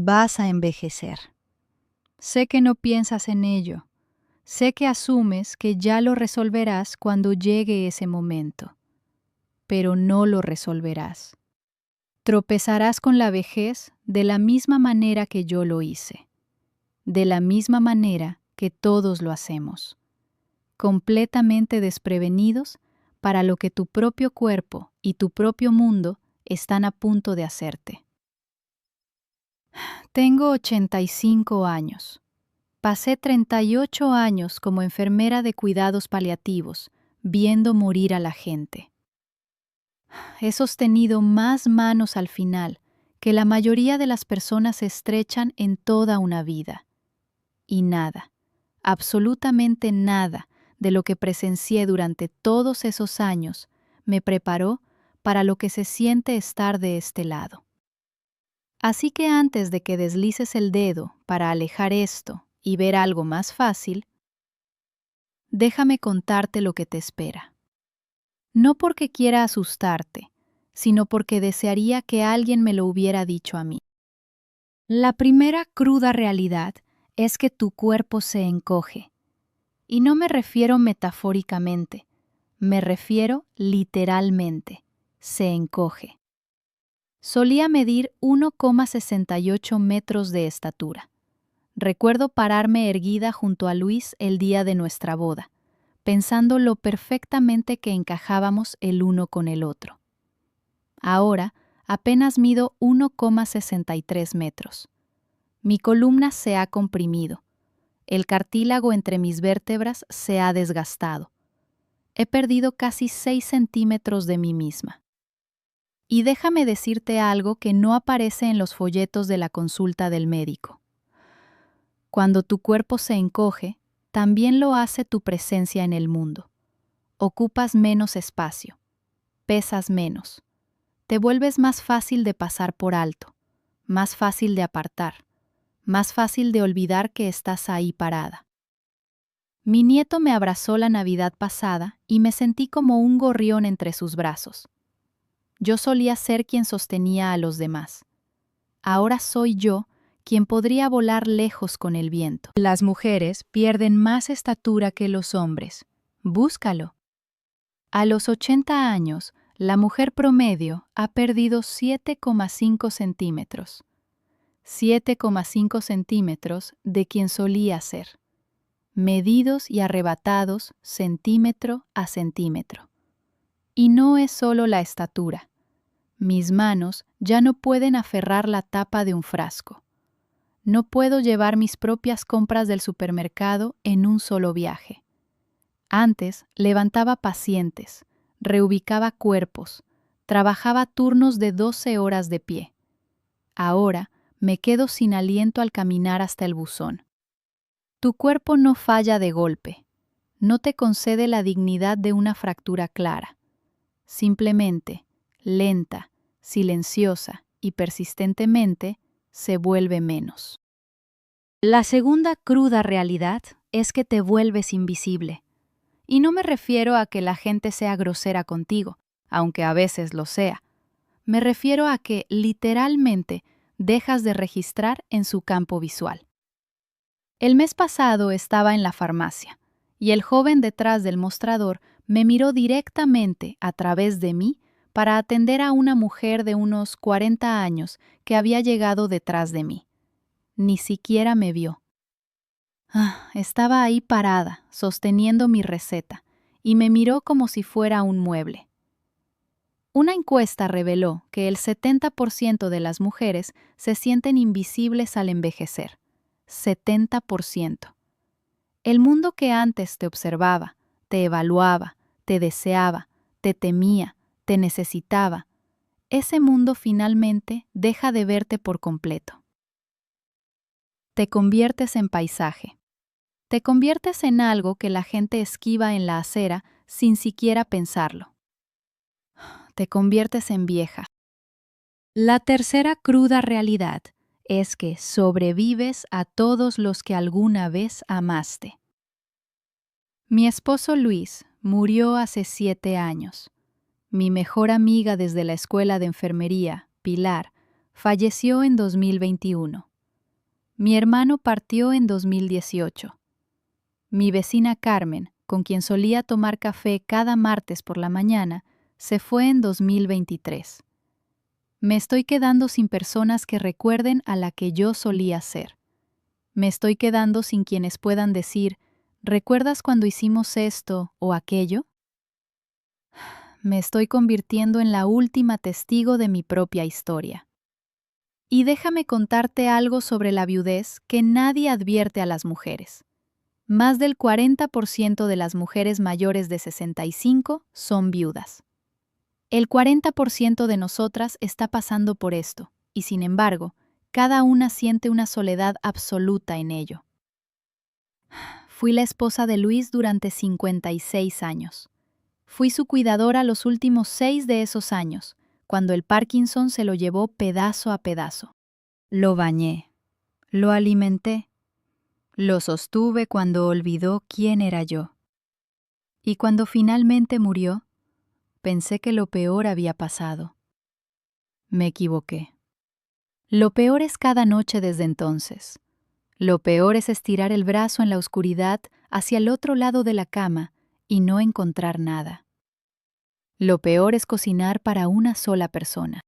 Vas a envejecer. Sé que no piensas en ello. Sé que asumes que ya lo resolverás cuando llegue ese momento. Pero no lo resolverás. Tropezarás con la vejez de la misma manera que yo lo hice. De la misma manera que todos lo hacemos. Completamente desprevenidos para lo que tu propio cuerpo y tu propio mundo están a punto de hacerte. Tengo 85 años. Pasé 38 años como enfermera de cuidados paliativos, viendo morir a la gente. He sostenido más manos al final que la mayoría de las personas estrechan en toda una vida. Y nada, absolutamente nada de lo que presencié durante todos esos años me preparó para lo que se siente estar de este lado. Así que antes de que deslices el dedo para alejar esto y ver algo más fácil, déjame contarte lo que te espera. No porque quiera asustarte, sino porque desearía que alguien me lo hubiera dicho a mí. La primera cruda realidad es que tu cuerpo se encoge. Y no me refiero metafóricamente, me refiero literalmente. Se encoge. Solía medir 1,68 metros de estatura. Recuerdo pararme erguida junto a Luis el día de nuestra boda, pensando lo perfectamente que encajábamos el uno con el otro. Ahora apenas mido 1,63 metros. Mi columna se ha comprimido. El cartílago entre mis vértebras se ha desgastado. He perdido casi 6 centímetros de mí misma. Y déjame decirte algo que no aparece en los folletos de la consulta del médico. Cuando tu cuerpo se encoge, también lo hace tu presencia en el mundo. Ocupas menos espacio, pesas menos, te vuelves más fácil de pasar por alto, más fácil de apartar, más fácil de olvidar que estás ahí parada. Mi nieto me abrazó la Navidad pasada y me sentí como un gorrión entre sus brazos. Yo solía ser quien sostenía a los demás. Ahora soy yo quien podría volar lejos con el viento. Las mujeres pierden más estatura que los hombres. Búscalo. A los 80 años, la mujer promedio ha perdido 7,5 centímetros. 7,5 centímetros de quien solía ser. Medidos y arrebatados centímetro a centímetro. Y no es solo la estatura. Mis manos ya no pueden aferrar la tapa de un frasco. No puedo llevar mis propias compras del supermercado en un solo viaje. Antes levantaba pacientes, reubicaba cuerpos, trabajaba turnos de 12 horas de pie. Ahora me quedo sin aliento al caminar hasta el buzón. Tu cuerpo no falla de golpe, no te concede la dignidad de una fractura clara. Simplemente, lenta, silenciosa y persistentemente, se vuelve menos. La segunda cruda realidad es que te vuelves invisible. Y no me refiero a que la gente sea grosera contigo, aunque a veces lo sea. Me refiero a que, literalmente, dejas de registrar en su campo visual. El mes pasado estaba en la farmacia, y el joven detrás del mostrador me miró directamente a través de mí para atender a una mujer de unos 40 años que había llegado detrás de mí. Ni siquiera me vio. Estaba ahí parada, sosteniendo mi receta, y me miró como si fuera un mueble. Una encuesta reveló que el 70% de las mujeres se sienten invisibles al envejecer. 70%. El mundo que antes te observaba, te evaluaba, te deseaba, te temía, te necesitaba, ese mundo finalmente deja de verte por completo. Te conviertes en paisaje. Te conviertes en algo que la gente esquiva en la acera sin siquiera pensarlo. Te conviertes en vieja. La tercera cruda realidad es que sobrevives a todos los que alguna vez amaste. Mi esposo Luis murió hace 7 años. Mi mejor amiga desde la escuela de enfermería, Pilar, falleció en 2021. Mi hermano partió en 2018. Mi vecina Carmen, con quien solía tomar café cada martes por la mañana, se fue en 2023. Me estoy quedando sin personas que recuerden a la que yo solía ser. Me estoy quedando sin quienes puedan decir, ¿recuerdas cuando hicimos esto o aquello? Me estoy convirtiendo en la última testigo de mi propia historia. Y déjame contarte algo sobre la viudez que nadie advierte a las mujeres. Más del 40% de las mujeres mayores de 65 son viudas. El 40% de nosotras está pasando por esto, y sin embargo, cada una siente una soledad absoluta en ello. Fui la esposa de Luis durante 56 años. Fui su cuidadora los últimos 6 de esos años, cuando el Parkinson se lo llevó pedazo a pedazo. Lo bañé, lo alimenté, lo sostuve cuando olvidó quién era yo. Y cuando finalmente murió, pensé que lo peor había pasado. Me equivoqué. Lo peor es cada noche desde entonces. Lo peor es estirar el brazo en la oscuridad hacia el otro lado de la cama y no encontrar nada. Lo peor es cocinar para una sola persona.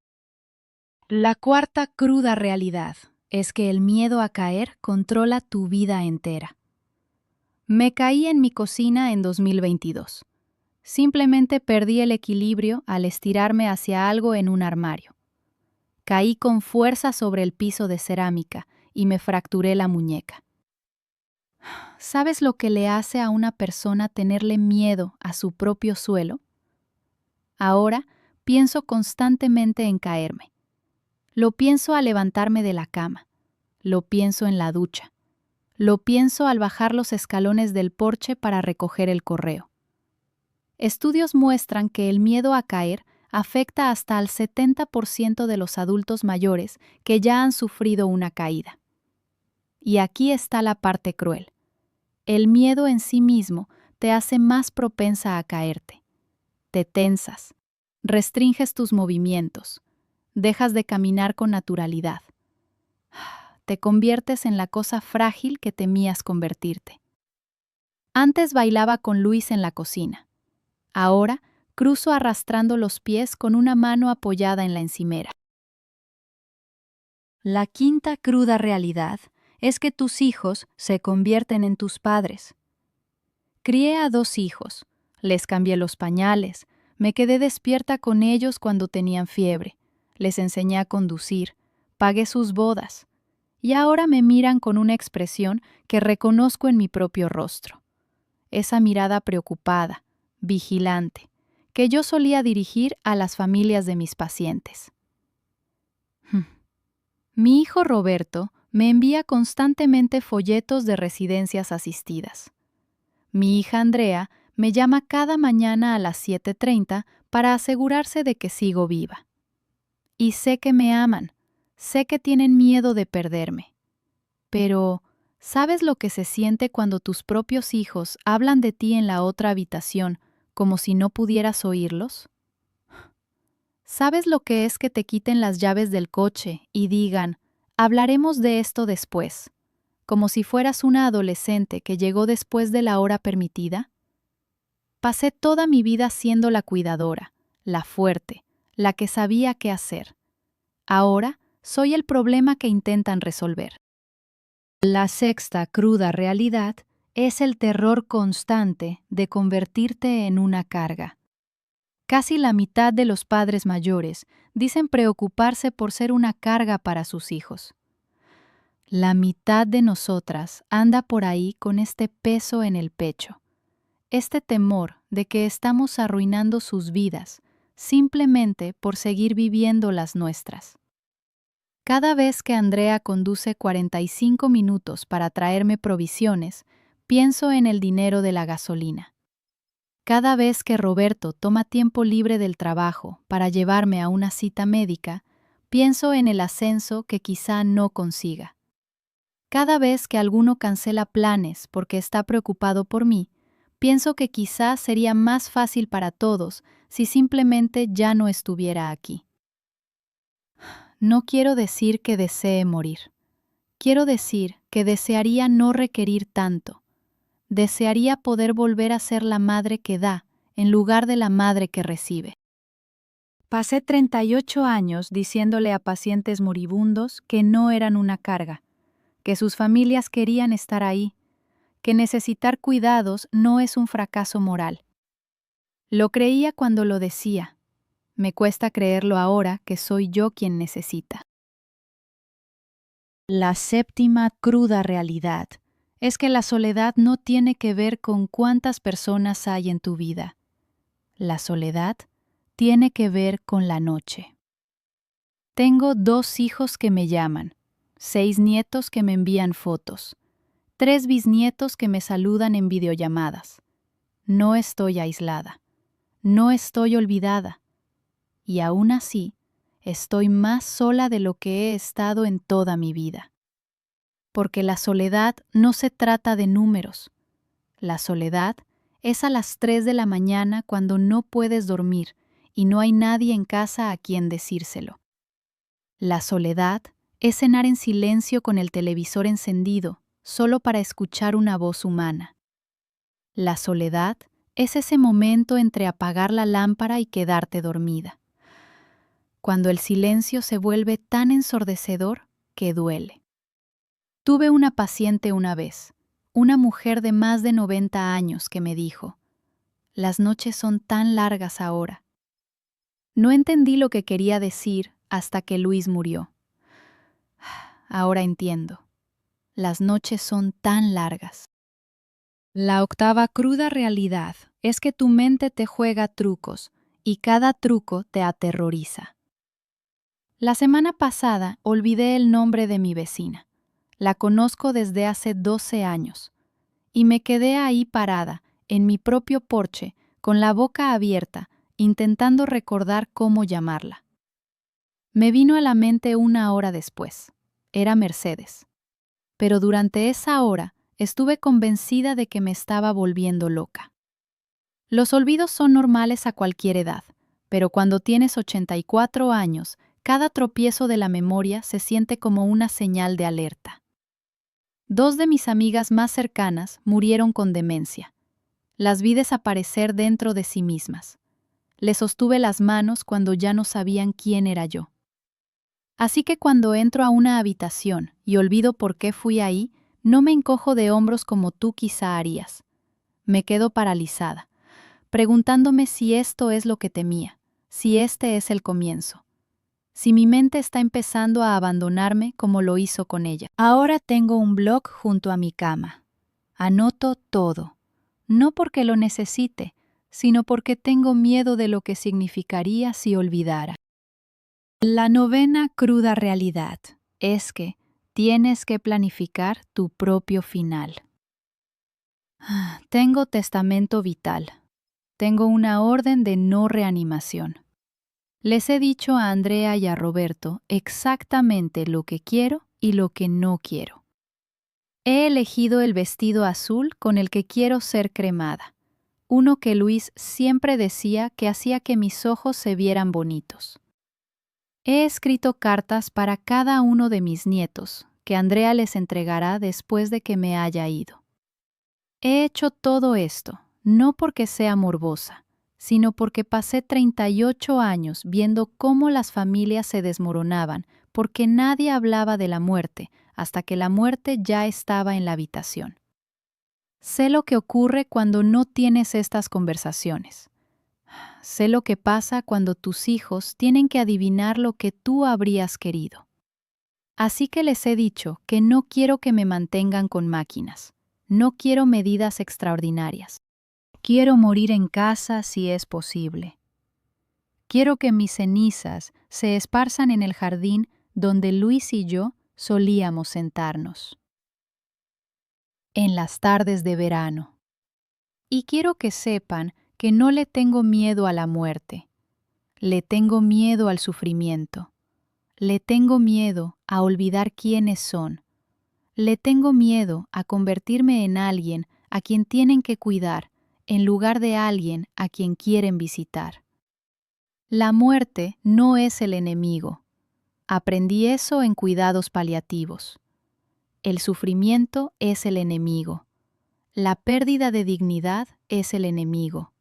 La cuarta cruda realidad es que el miedo a caer controla tu vida entera. Me caí en mi cocina en 2022. Simplemente perdí el equilibrio al estirarme hacia algo en un armario. Caí con fuerza sobre el piso de cerámica y me fracturé la muñeca. ¿Sabes lo que le hace a una persona tenerle miedo a su propio suelo? Ahora pienso constantemente en caerme. Lo pienso al levantarme de la cama. Lo pienso en la ducha. Lo pienso al bajar los escalones del porche para recoger el correo. Estudios muestran que el miedo a caer afecta hasta al 70% de los adultos mayores que ya han sufrido una caída. Y aquí está la parte cruel. El miedo en sí mismo te hace más propensa a caerte. Te tensas, restringes tus movimientos, dejas de caminar con naturalidad. Te conviertes en la cosa frágil que temías convertirte. Antes bailaba con Luis en la cocina. Ahora cruzo arrastrando los pies con una mano apoyada en la encimera. La quinta cruda realidad es que tus hijos se convierten en tus padres. Crié a 2 hijos, les cambié los pañales, me quedé despierta con ellos cuando tenían fiebre, les enseñé a conducir, pagué sus bodas, y ahora me miran con una expresión que reconozco en mi propio rostro. Esa mirada preocupada, vigilante, que yo solía dirigir a las familias de mis pacientes. Mi hijo Roberto me envía constantemente folletos de residencias asistidas. Mi hija Andrea me llama cada mañana a las 7:30 para asegurarse de que sigo viva. Y sé que me aman, sé que tienen miedo de perderme. Pero, ¿sabes lo que se siente cuando tus propios hijos hablan de ti en la otra habitación como si no pudieras oírlos? ¿Sabes lo que es que te quiten las llaves del coche y digan, hablaremos de esto después, como si fueras una adolescente que llegó después de la hora permitida? Pasé toda mi vida siendo la cuidadora, la fuerte, la que sabía qué hacer. Ahora soy el problema que intentan resolver. La sexta cruda realidad es el terror constante de convertirte en una carga. Casi la mitad de los padres mayores dicen preocuparse por ser una carga para sus hijos. La mitad de nosotras anda por ahí con este peso en el pecho, este temor de que estamos arruinando sus vidas simplemente por seguir viviendo las nuestras. Cada vez que Andrea conduce 45 minutos para traerme provisiones, pienso en el dinero de la gasolina. Cada vez que Roberto toma tiempo libre del trabajo para llevarme a una cita médica, pienso en el ascenso que quizá no consiga. Cada vez que alguno cancela planes porque está preocupado por mí, pienso que quizá sería más fácil para todos si simplemente ya no estuviera aquí. No quiero decir que desee morir. Quiero decir que desearía no requerir tanto. Desearía poder volver a ser la madre que da, en lugar de la madre que recibe. Pasé 38 años diciéndole a pacientes moribundos que no eran una carga, que sus familias querían estar ahí, que necesitar cuidados no es un fracaso moral. Lo creía cuando lo decía. Me cuesta creerlo ahora que soy yo quien necesita. La séptima cruda realidad es que la soledad no tiene que ver con cuántas personas hay en tu vida. La soledad tiene que ver con la noche. Tengo 2 hijos que me llaman, 6 nietos que me envían fotos, 3 bisnietos que me saludan en videollamadas. No estoy aislada, no estoy olvidada, y aún así estoy más sola de lo que he estado en toda mi vida. Porque la soledad no se trata de números. La soledad es a las 3 de la mañana cuando no puedes dormir y no hay nadie en casa a quien decírselo. La soledad es cenar en silencio con el televisor encendido, solo para escuchar una voz humana. La soledad es ese momento entre apagar la lámpara y quedarte dormida. Cuando el silencio se vuelve tan ensordecedor que duele. Tuve una paciente una vez, una mujer de más de 90 años que me dijo, «Las noches son tan largas ahora». No entendí lo que quería decir hasta que Luis murió. Ahora entiendo. Las noches son tan largas. La octava cruda realidad es que tu mente te juega trucos y cada truco te aterroriza. La semana pasada olvidé el nombre de mi vecina. La conozco desde hace 12 años y me quedé ahí parada, en mi propio porche, con la boca abierta, intentando recordar cómo llamarla. Me vino a la mente una hora después. Era Mercedes. Pero durante esa hora estuve convencida de que me estaba volviendo loca. Los olvidos son normales a cualquier edad, pero cuando tienes 84 años, cada tropiezo de la memoria se siente como una señal de alerta. 2 de mis amigas más cercanas murieron con demencia. Las vi desaparecer dentro de sí mismas. Les sostuve las manos cuando ya no sabían quién era yo. Así que cuando entro a una habitación y olvido por qué fui ahí, no me encojo de hombros como tú quizá harías. Me quedo paralizada, preguntándome si esto es lo que temía, si este es el comienzo. Si mi mente está empezando a abandonarme como lo hizo con ella. Ahora tengo un blog junto a mi cama. Anoto todo, no porque lo necesite, sino porque tengo miedo de lo que significaría si olvidara. La novena cruda realidad es que tienes que planificar tu propio final. Tengo testamento vital. Tengo una orden de no reanimación. Les he dicho a Andrea y a Roberto exactamente lo que quiero y lo que no quiero. He elegido el vestido azul con el que quiero ser cremada, uno que Luis siempre decía que hacía que mis ojos se vieran bonitos. He escrito cartas para cada uno de mis nietos, que Andrea les entregará después de que me haya ido. He hecho todo esto, no porque sea morbosa, sino porque pasé 38 años viendo cómo las familias se desmoronaban porque nadie hablaba de la muerte hasta que la muerte ya estaba en la habitación. Sé lo que ocurre cuando no tienes estas conversaciones. Sé lo que pasa cuando tus hijos tienen que adivinar lo que tú habrías querido. Así que les he dicho que no quiero que me mantengan con máquinas. No quiero medidas extraordinarias. Quiero morir en casa si es posible. Quiero que mis cenizas se esparzan en el jardín donde Luis y yo solíamos sentarnos. En las tardes de verano. Y quiero que sepan que no le tengo miedo a la muerte. Le tengo miedo al sufrimiento. Le tengo miedo a olvidar quiénes son. Le tengo miedo a convertirme en alguien a quien tienen que cuidar en lugar de alguien a quien quieren visitar. La muerte no es el enemigo. Aprendí eso en cuidados paliativos. El sufrimiento es el enemigo. La pérdida de dignidad es el enemigo.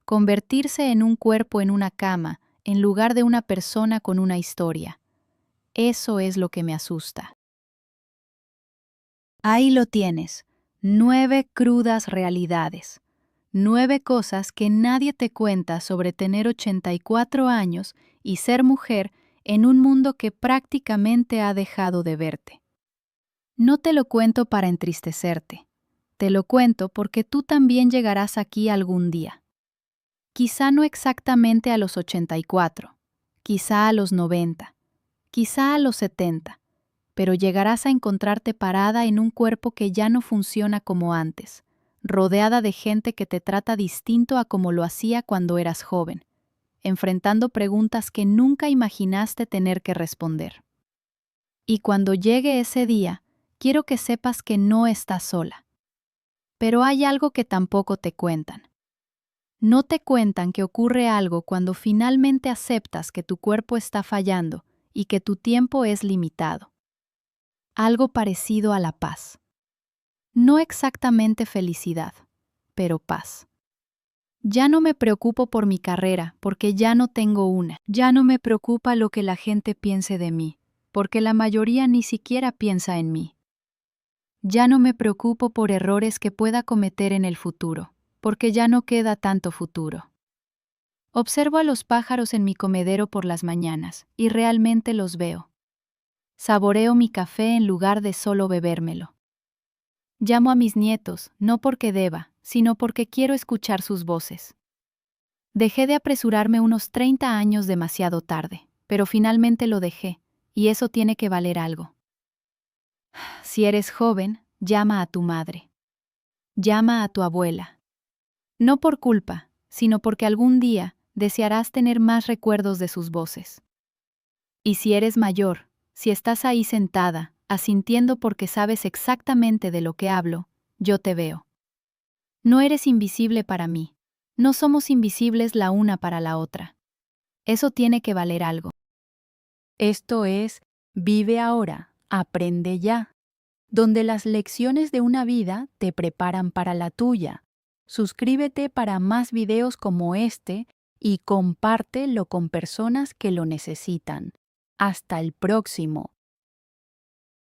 Convertirse en un cuerpo en una cama, en lugar de una persona con una historia. Eso es lo que me asusta. Ahí lo tienes, 9 crudas realidades. 9 cosas que nadie te cuenta sobre tener 84 años y ser mujer en un mundo que prácticamente ha dejado de verte. No te lo cuento para entristecerte. Te lo cuento porque tú también llegarás aquí algún día. Quizá no exactamente a los 84, quizá a los 90, quizá a los 70, pero llegarás a encontrarte parada en un cuerpo que ya no funciona como antes, rodeada de gente que te trata distinto a como lo hacía cuando eras joven, enfrentando preguntas que nunca imaginaste tener que responder. Y cuando llegue ese día, quiero que sepas que no estás sola. Pero hay algo que tampoco te cuentan. No te cuentan que ocurre algo cuando finalmente aceptas que tu cuerpo está fallando y que tu tiempo es limitado. Algo parecido a la paz. No exactamente felicidad, pero paz. Ya no me preocupo por mi carrera, porque ya no tengo una. Ya no me preocupa lo que la gente piense de mí, porque la mayoría ni siquiera piensa en mí. Ya no me preocupo por errores que pueda cometer en el futuro, porque ya no queda tanto futuro. Observo a los pájaros en mi comedero por las mañanas, y realmente los veo. Saboreo mi café en lugar de solo bebérmelo. Llamo a mis nietos, no porque deba, sino porque quiero escuchar sus voces. Dejé de apresurarme unos 30 años demasiado tarde, pero finalmente lo dejé, y eso tiene que valer algo. Si eres joven, llama a tu madre. Llama a tu abuela. No por culpa, sino porque algún día desearás tener más recuerdos de sus voces. Y si eres mayor, si estás ahí sentada, asintiendo porque sabes exactamente de lo que hablo, yo te veo. No eres invisible para mí. No somos invisibles la una para la otra. Eso tiene que valer algo. Esto es Vive ahora, aprende ya, donde las lecciones de una vida te preparan para la tuya. Suscríbete para más videos como este y compártelo con personas que lo necesitan. Hasta el próximo.